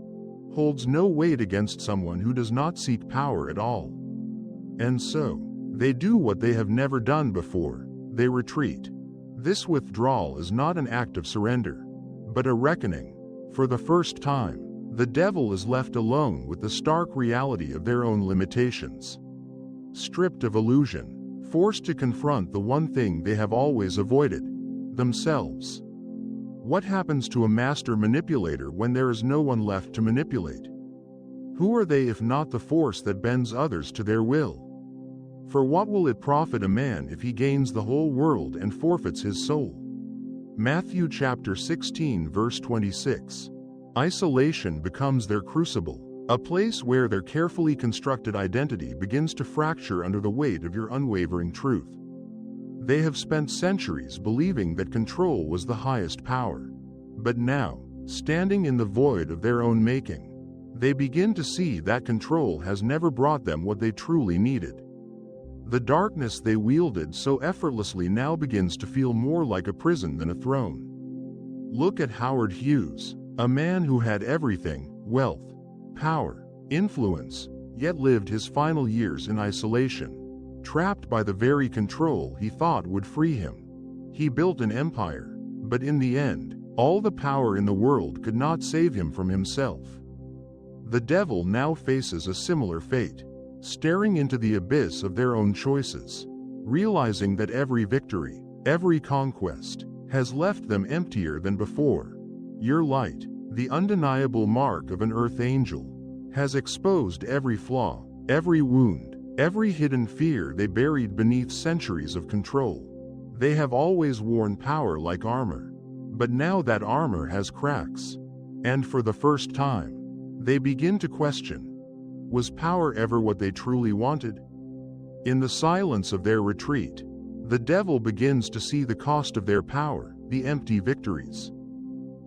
Speaker 1: holds no weight against someone who does not seek power at all. And so, they do what they have never done before: they retreat. This withdrawal is not an act of surrender, but a reckoning. For the first time, the devil is left alone with the stark reality of their own limitations. Stripped of illusion, forced to confront the one thing they have always avoided: themselves. What happens to a master manipulator when there is no one left to manipulate? Who are they if not the force that bends others to their will? For what will it profit a man if he gains the whole world and forfeits his soul? Matthew chapter 16 verse 26. Isolation becomes their crucible, a place where their carefully constructed identity begins to fracture under the weight of your unwavering truth. They have spent centuries believing that control was the highest power. But now, standing in the void of their own making, they begin to see that control has never brought them what they truly needed. The darkness they wielded so effortlessly now begins to feel more like a prison than a throne. Look at Howard Hughes, a man who had everything: wealth, power, influence, yet lived his final years in isolation, trapped by the very control he thought would free him. He built an empire, but in the end, all the power in the world could not save him from himself. The devil now faces a similar fate, staring into the abyss of their own choices, realizing that every victory, every conquest, has left them emptier than before. Your light, the undeniable mark of an earth angel, has exposed every flaw, every wound, every hidden fear they buried beneath centuries of control. They have always worn power like armor, but now that armor has cracks. And for the first time, they begin to question: was power ever what they truly wanted? In the silence of their retreat, the devil begins to see the cost of their power, the empty victories.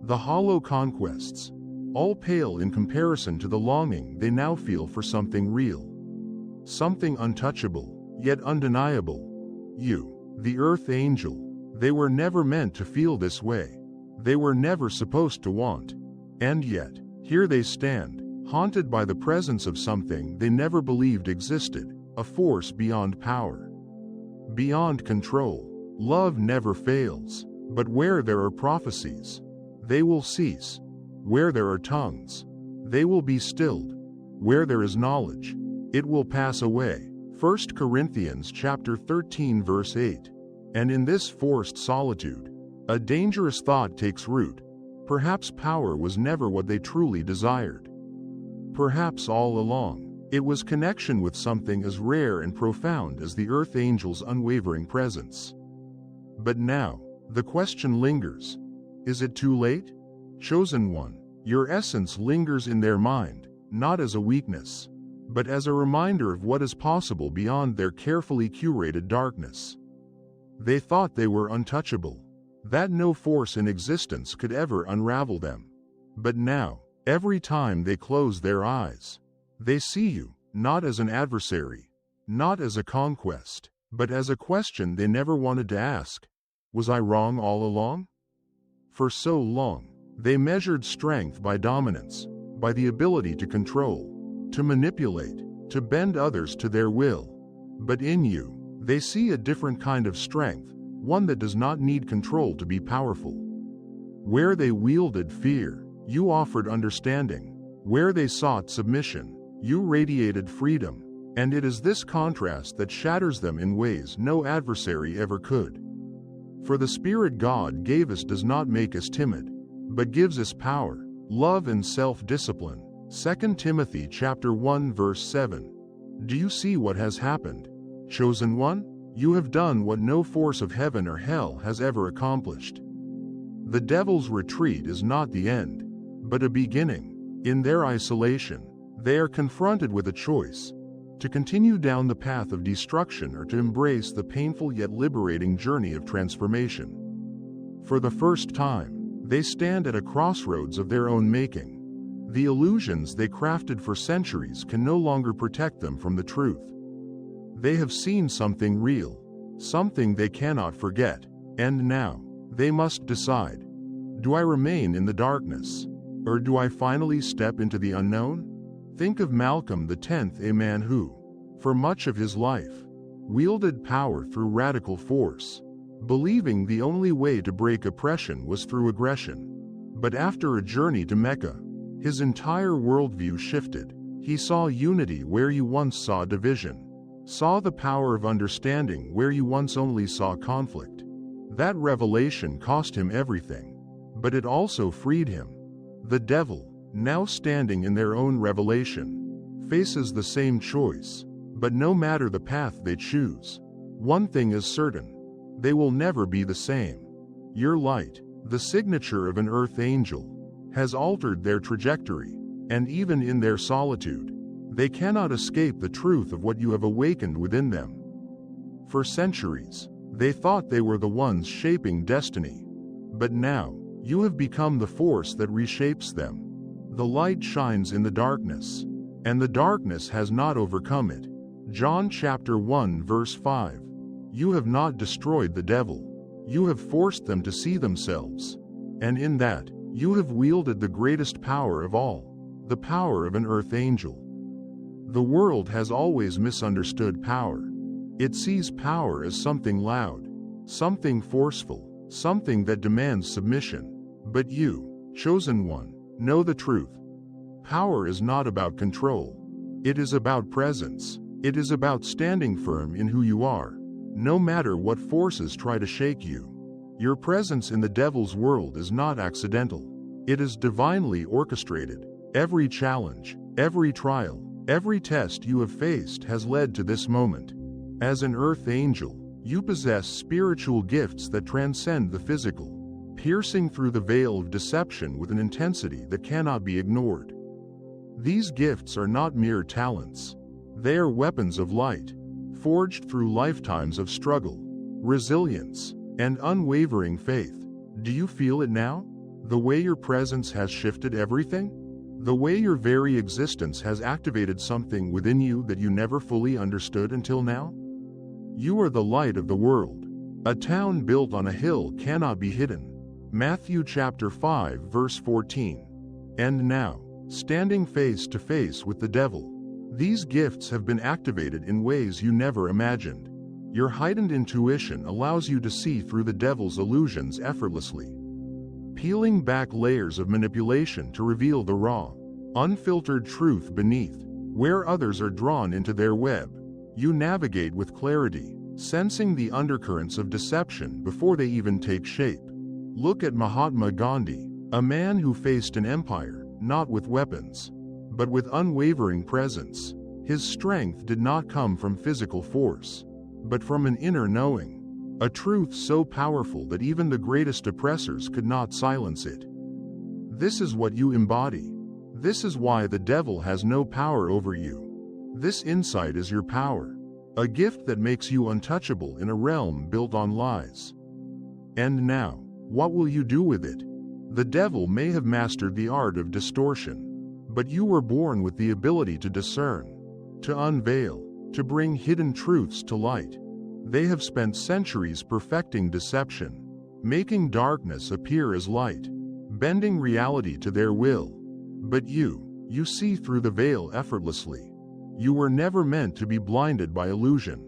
Speaker 1: the hollow conquests, all pale in comparison to the longing they now feel for something real. Something untouchable, yet undeniable. You, the Earth Angel, they were never meant to feel this way. They were never supposed to want. And yet, here they stand, haunted by the presence of something they never believed existed, a force beyond power, beyond control. Love never fails, but where there are prophecies, they will cease. Where there are tongues, they will be stilled. Where there is knowledge, it will pass away. 1 Corinthians chapter 13 verse 8. And in this forced solitude, a dangerous thought takes root. Perhaps power was never what they truly desired. Perhaps all along, it was connection with something as rare and profound as the Earth Angel's unwavering presence. But now, the question lingers. Is it too late? Chosen one, your essence lingers in their mind, not as a weakness, but as a reminder of what is possible beyond their carefully curated darkness. They thought they were untouchable, that no force in existence could ever unravel them. But now, every time they close their eyes, they see you, not as an adversary, not as a conquest, but as a question they never wanted to ask. Was I wrong all along? For so long, they measured strength by dominance, by the ability to control, to manipulate, to bend others to their will. But in you, they see a different kind of strength, one that does not need control to be powerful. Where they wielded fear, you offered understanding. Where they sought submission, you radiated freedom. And it is this contrast that shatters them in ways no adversary ever could. For the Spirit God gave us does not make us timid, but gives us power, love and self-discipline. 2 Timothy chapter 1 verse 7. Do you see what has happened? Chosen one, you have done what no force of heaven or hell has ever accomplished. The devil's retreat is not the end, but a beginning. In their isolation, they are confronted with a choice: to continue down the path of destruction or to embrace the painful yet liberating journey of transformation. For the first time, they stand at a crossroads of their own making. The illusions they crafted for centuries can no longer protect them from the truth. They have seen something real, something they cannot forget, and now, they must decide. Do I remain in the darkness, or do I finally step into the unknown? Think of Malcolm X, a man who, for much of his life, wielded power through radical force, believing the only way to break oppression was through aggression. But after a journey to Mecca, his entire worldview shifted. He saw unity where you once saw division, saw the power of understanding where you once only saw conflict. That revelation cost him everything, but it also freed him. The devil, now standing in their own revelation, faces the same choice, but no matter the path they choose, one thing is certain: they will never be the same. Your light, the signature of an Earth Angel, has altered their trajectory, and even in their solitude, they cannot escape the truth of what you have awakened within them. For centuries, they thought they were the ones shaping destiny, but now, you have become the force that reshapes them. The light shines in the darkness, and the darkness has not overcome it. John chapter 1 verse 5. You have not destroyed the devil, you have forced them to see themselves, and in that, you have wielded the greatest power of all, the power of an Earth Angel. The world has always misunderstood power. It sees power as something loud, something forceful, something that demands submission. But you, chosen one, know the truth. Power is not about control. It is about presence. It is about standing firm in who you are, no matter what forces try to shake you. Your presence in the devil's world is not accidental. It is divinely orchestrated. Every challenge, every trial, every test you have faced has led to this moment. As an Earth Angel, you possess spiritual gifts that transcend the physical, piercing through the veil of deception with an intensity that cannot be ignored. These gifts are not mere talents. They are weapons of light, forged through lifetimes of struggle, resilience, and unwavering faith. Do you feel it now? The way your presence has shifted everything? The way your very existence has activated something within you that you never fully understood until now? You are the light of the world. A town built on a hill cannot be hidden. Matthew chapter 5 verse 14. And now, standing face to face with the devil, these gifts have been activated in ways you never imagined. Your heightened intuition allows you to see through the devil's illusions effortlessly, peeling back layers of manipulation to reveal the raw, unfiltered truth beneath. Where others are drawn into their web, you navigate with clarity, sensing the undercurrents of deception before they even take shape. Look at Mahatma Gandhi, a man who faced an empire, not with weapons, but with unwavering presence. His strength did not come from physical force, but from an inner knowing, a truth so powerful that even the greatest oppressors could not silence it. This is what you embody. This is why the devil has no power over you. This insight is your power, a gift that makes you untouchable in a realm built on lies. And now, what will you do with it? The devil may have mastered the art of distortion, but you were born with the ability to discern, to unveil, to bring hidden truths to light. They have spent centuries perfecting deception, making darkness appear as light, bending reality to their will. But you see through the veil effortlessly. You were never meant to be blinded by illusion,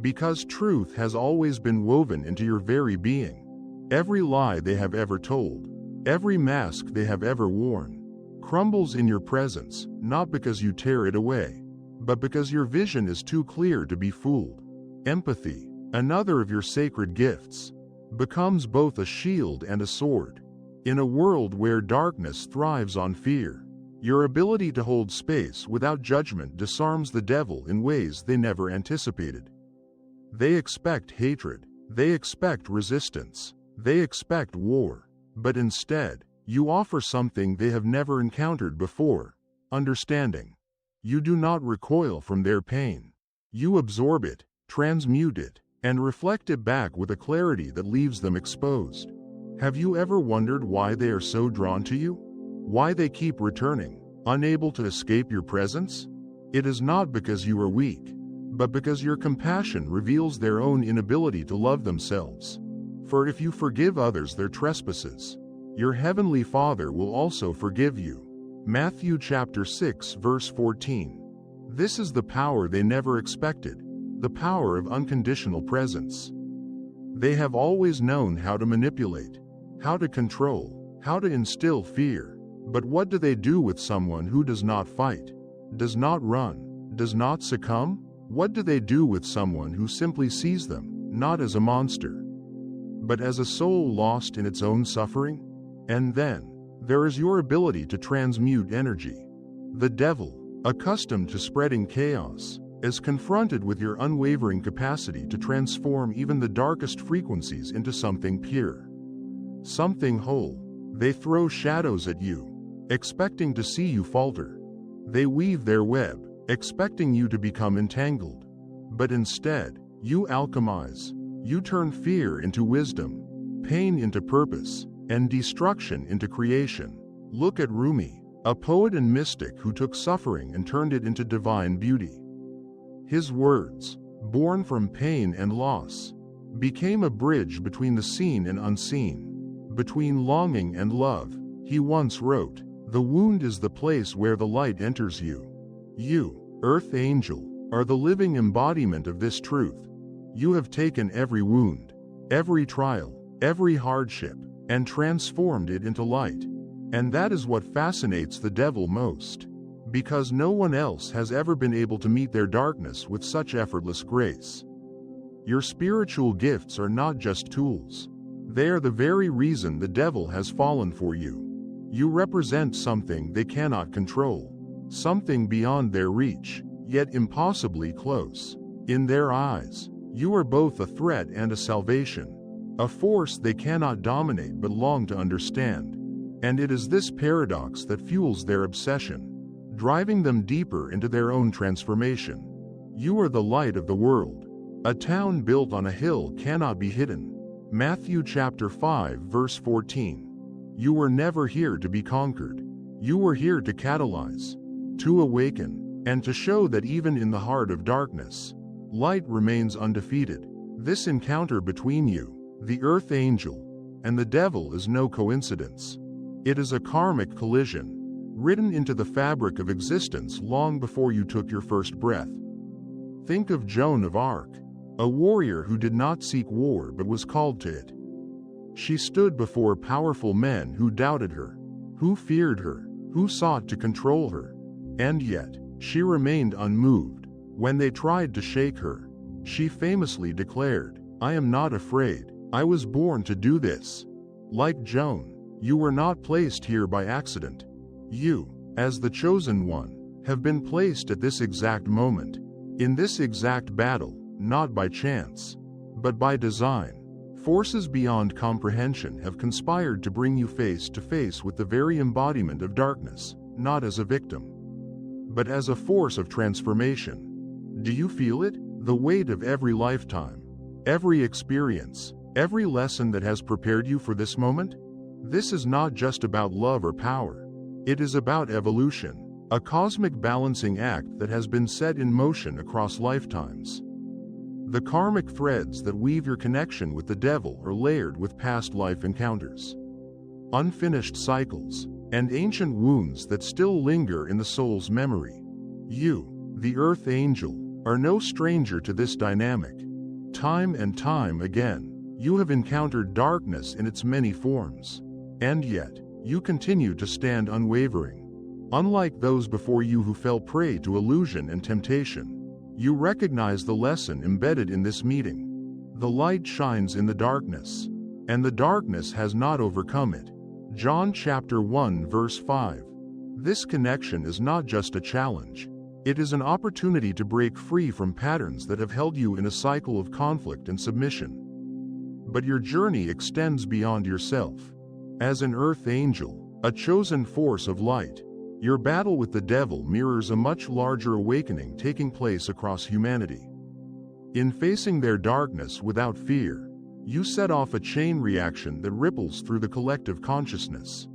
Speaker 1: because truth has always been woven into your very being. Every lie they have ever told, every mask they have ever worn, crumbles in your presence, not because you tear it away, but because your vision is too clear to be fooled. Empathy, another of your sacred gifts, becomes both a shield and a sword. In a world where darkness thrives on fear, your ability to hold space without judgment disarms the devil in ways they never anticipated. They expect hatred, they expect resistance, they expect war, but instead, you offer something they have never encountered before: understanding. You do not recoil from their pain. You absorb it, transmute it, and reflect it back with a clarity that leaves them exposed. Have you ever wondered why they are so drawn to you? Why they keep returning, unable to escape your presence? It is not because you are weak, but because your compassion reveals their own inability to love themselves. For if you forgive others their trespasses, your heavenly Father will also forgive you. Matthew chapter 6 verse 14. This is the power they never expected, the power of unconditional presence. They have always known how to manipulate, how to control, how to instill fear. But what do they do with someone who does not fight, does not run, does not succumb? What do they do with someone who simply sees them, not as a monster, but as a soul lost in its own suffering? And then, there is your ability to transmute energy. The devil, accustomed to spreading chaos, is confronted with your unwavering capacity to transform even the darkest frequencies into something pure, something whole. They throw shadows at you, expecting to see you falter. They weave their web, expecting you to become entangled. But instead, you alchemize. You turn fear into wisdom, pain into purpose, and destruction into creation. Look at Rumi, a poet and mystic who took suffering and turned it into divine beauty. His words, born from pain and loss, became a bridge between the seen and unseen, between longing and love. He once wrote, "The wound is the place where the light enters you." You, Earth Angel, are the living embodiment of this truth. You have taken every wound, every trial, every hardship, and transformed it into light. And that is what fascinates the devil most, because no one else has ever been able to meet their darkness with such effortless grace. Your spiritual gifts are not just tools. They are the very reason the devil has fallen for you. You represent something they cannot control, something beyond their reach, yet impossibly close. In their eyes, you are both a threat and a salvation, a force they cannot dominate but long to understand. And it is this paradox that fuels their obsession, driving them deeper into their own transformation. You are the light of the world. A town built on a hill cannot be hidden. Matthew chapter 5 verse 14. You were never here to be conquered. You were here to catalyze, to awaken, and to show that even in the heart of darkness, light remains undefeated. This encounter between you, the Earth Angel, and the devil is no coincidence. It is a karmic collision, written into the fabric of existence long before you took your first breath. Think of Joan of Arc, a warrior who did not seek war but was called to it. She stood before powerful men who doubted her, who feared her, who sought to control her, and yet, she remained unmoved. When they tried to shake her, she famously declared, "I am not afraid. I was born to do this." Like Joan, you were not placed here by accident. You, as the chosen one, have been placed at this exact moment, in this exact battle, not by chance, but by design. Forces beyond comprehension have conspired to bring you face to face with the very embodiment of darkness, not as a victim, but as a force of transformation. Do you feel it? The weight of every lifetime, every experience, every lesson that has prepared you for this moment? This is not just about love or power. It is about evolution, a cosmic balancing act that has been set in motion across lifetimes. The karmic threads that weave your connection with the devil are layered with past life encounters, unfinished cycles, and ancient wounds that still linger in the soul's memory. You, the Earth Angel, are no stranger to this dynamic. Time and time again, you have encountered darkness in its many forms, and yet, you continue to stand unwavering. Unlike those before you who fell prey to illusion and temptation, you recognize the lesson embedded in this meeting. The light shines in the darkness, and the darkness has not overcome it. John chapter 1 verse 5. This connection is not just a challenge. It is an opportunity to break free from patterns that have held you in a cycle of conflict and submission. But your journey extends beyond yourself. As an Earth Angel, a chosen force of light, your battle with the devil mirrors a much larger awakening taking place across humanity. In facing their darkness without fear, you set off a chain reaction that ripples through the collective consciousness,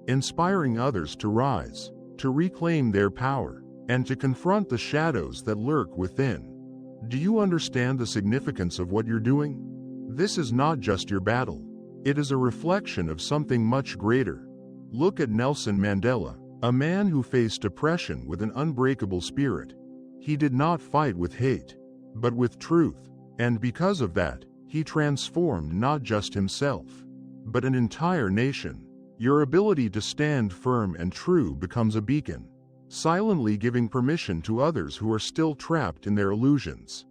Speaker 1: inspiring others to rise, to reclaim their power, and to confront the shadows that lurk within. Do you understand the significance of what you're doing? This is not just your battle. It is a reflection of something much greater. Look at Nelson Mandela, a man who faced oppression with an unbreakable spirit. He did not fight with hate, but with truth, and because of that, he transformed not just himself, but an entire nation. Your ability to stand firm and true becomes a beacon, silently giving permission to others who are still trapped in their illusions.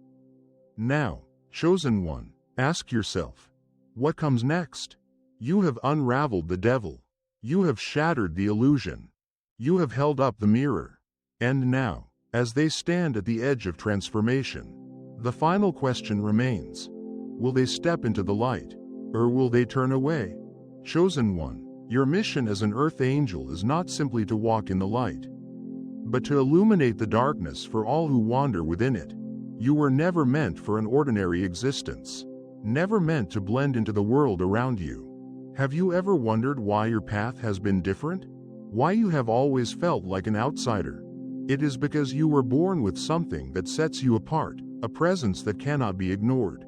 Speaker 1: Now, chosen one, ask yourself, what comes next? You have unraveled the devil. You have shattered the illusion. You have held up the mirror. And now, as they stand at the edge of transformation, the final question remains. Will they step into the light, or will they turn away? Chosen one, your mission as an Earth Angel is not simply to walk in the light, but to illuminate the darkness for all who wander within it. You were never meant for an ordinary existence, never meant to blend into the world around you. Have you ever wondered why your path has been different? Why you have always felt like an outsider? It is because you were born with something that sets you apart, a presence that cannot be ignored,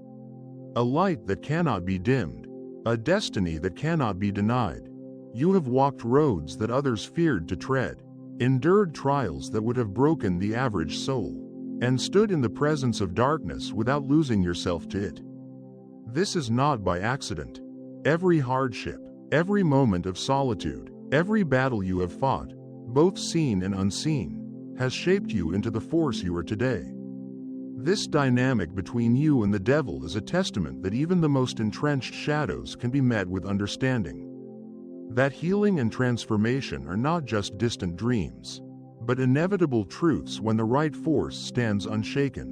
Speaker 1: a light that cannot be dimmed, a destiny that cannot be denied. You have walked roads that others feared to tread, endured trials that would have broken the average soul, and stood in the presence of darkness without losing yourself to it. This is not by accident. Every hardship, every moment of solitude, every battle you have fought, both seen and unseen, has shaped you into the force you are today. This dynamic between you and the devil is a testament that even the most entrenched shadows can be met with understanding. That healing and transformation are not just distant dreams, but inevitable truths when the right force stands unshaken.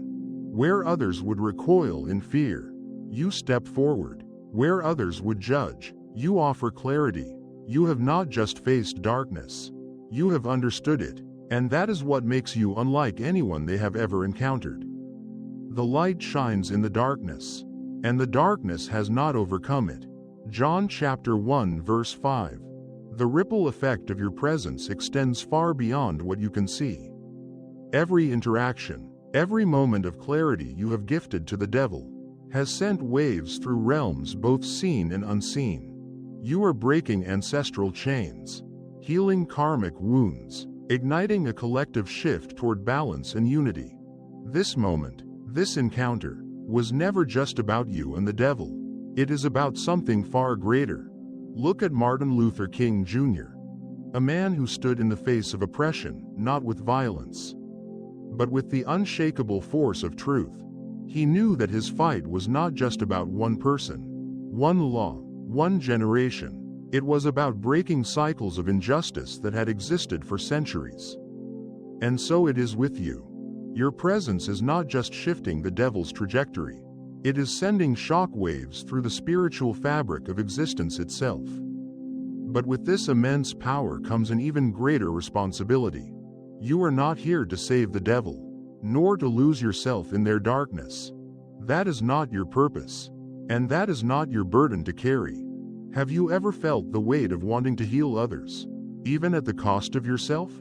Speaker 1: Where others would recoil in fear, you step forward. Where others would judge, you offer clarity. You have not just faced darkness, you have understood it, and that is what makes you unlike anyone they have ever encountered. The light shines in the darkness, and the darkness has not overcome it. John chapter 1 verse 5. The ripple effect of your presence extends far beyond what you can see. Every interaction, every moment of clarity you have gifted to the devil, has sent waves through realms both seen and unseen. You are breaking ancestral chains, healing karmic wounds, igniting a collective shift toward balance and unity. This moment, this encounter, was never just about you and the devil. It is about something far greater. Look at Martin Luther King Jr., a man who stood in the face of oppression, not with violence, but with the unshakable force of truth. He knew that his fight was not just about one person, one law, one generation. It was about breaking cycles of injustice that had existed for centuries. And so it is with you. Your presence is not just shifting the devil's trajectory. It is sending shock waves through the spiritual fabric of existence itself. But with this immense power comes an even greater responsibility. You are not here to save the devil, nor to lose yourself in their darkness. That is not your purpose, and that is not your burden to carry. Have you ever felt the weight of wanting to heal others, even at the cost of yourself?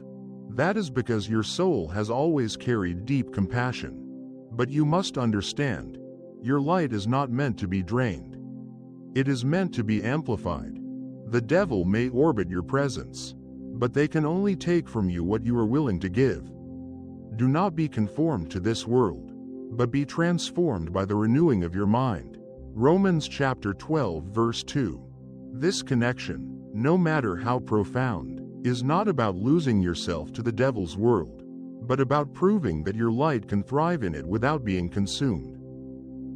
Speaker 1: That is because your soul has always carried deep compassion. But you must understand, your light is not meant to be drained. It is meant to be amplified. The devil may orbit your presence, but they can only take from you what you are willing to give. Do not be conformed to this world, but be transformed by the renewing of your mind. Romans chapter 12 verse 2. This connection, no matter how profound, is not about losing yourself to the devil's world, but about proving that your light can thrive in it without being consumed.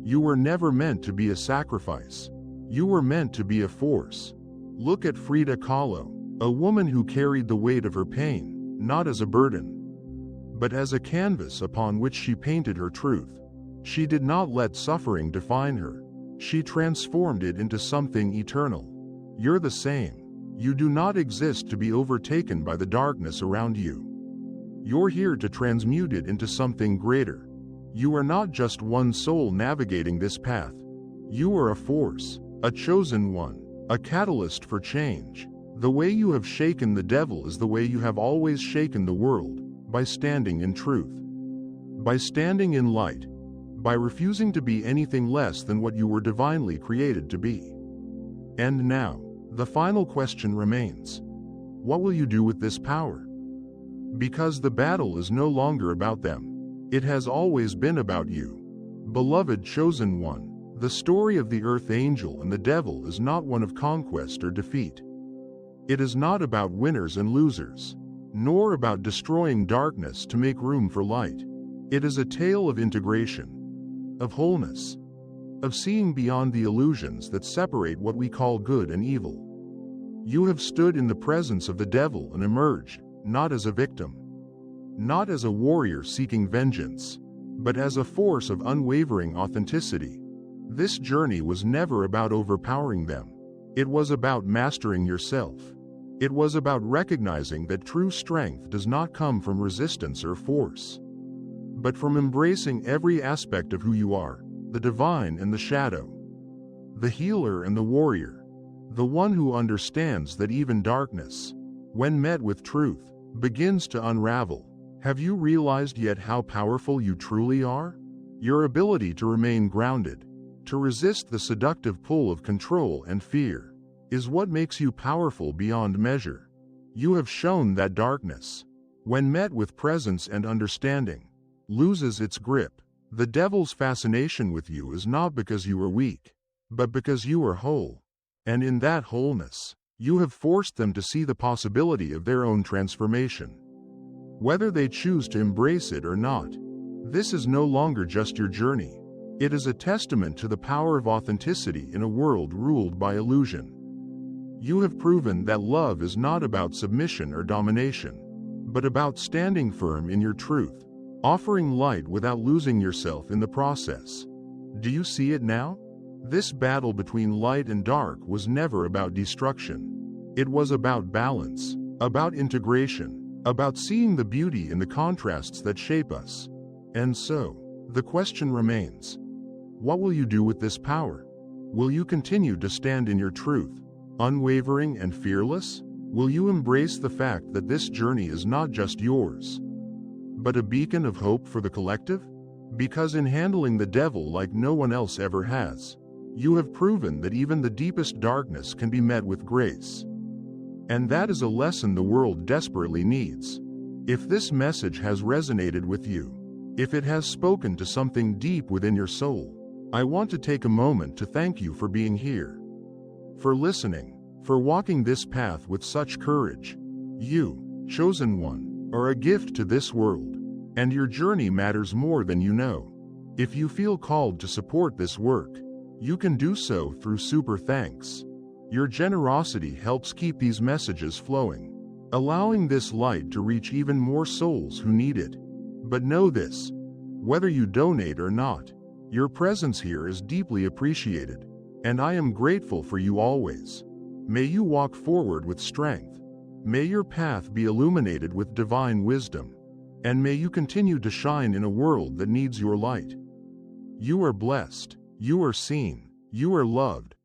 Speaker 1: You were never meant to be a sacrifice. You were meant to be a force. Look at Frida Kahlo, a woman who carried the weight of her pain, not as a burden, but as a canvas upon which she painted her truth. She did not let suffering define her. She transformed it into something eternal. You're the same. You do not exist to be overtaken by the darkness around you. You're here to transmute it into something greater. You are not just one soul navigating this path. You are a force, a chosen one, a catalyst for change. The way you have shaken the devil is the way you have always shaken the world, by standing in truth, by standing in light, by refusing to be anything less than what you were divinely created to be. And now, the final question remains. What will you do with this power? Because the battle is no longer about them. It has always been about you. Beloved chosen one, the story of the earth angel and the devil is not one of conquest or defeat. It is not about winners and losers, nor about destroying darkness to make room for light. It is a tale of integration, of wholeness, of seeing beyond the illusions that separate what we call good and evil. You have stood in the presence of the devil and emerged, not as a victim, not as a warrior seeking vengeance, but as a force of unwavering authenticity. This journey was never about overpowering them. It was about mastering yourself. It was about recognizing that true strength does not come from resistance or force, but from embracing every aspect of who you are, the divine and the shadow, the healer and the warrior, the one who understands that even darkness, when met with truth, begins to unravel. Have you realized yet how powerful you truly are? Your ability to remain grounded, to resist the seductive pull of control and fear, is what makes you powerful beyond measure. You have shown that darkness, when met with presence and understanding, loses its grip. The devil's fascination with you is not because you are weak, but because you are whole. And in that wholeness, you have forced them to see the possibility of their own transformation. Whether they choose to embrace it or not, this is no longer just your journey. It is a testament to the power of authenticity in a world ruled by illusion. You have proven that love is not about submission or domination, but about standing firm in your truth, offering light without losing yourself in the process. Do you see it now? This battle between light and dark was never about destruction. It was about balance, about integration, about seeing the beauty in the contrasts that shape us. And so, the question remains, what will you do with this power? Will you continue to stand in your truth, unwavering and fearless? Will you embrace the fact that this journey is not just yours, but a beacon of hope for the collective? Because in handling the devil like no one else ever has, you have proven that even the deepest darkness can be met with grace. And that is a lesson the world desperately needs. If this message has resonated with you, if it has spoken to something deep within your soul, I want to take a moment to thank you for being here, for listening, for walking this path with such courage. You, chosen one, are a gift to this world, and your journey matters more than you know. If you feel called to support this work, you can do so through Super Thanks. Your generosity helps keep these messages flowing, allowing this light to reach even more souls who need it. But know this: whether you donate or not, your presence here is deeply appreciated, and I am grateful for you always. May you walk forward with strength. May your path be illuminated with divine wisdom, and may you continue to shine in a world that needs your light. You are blessed, you are seen, you are loved,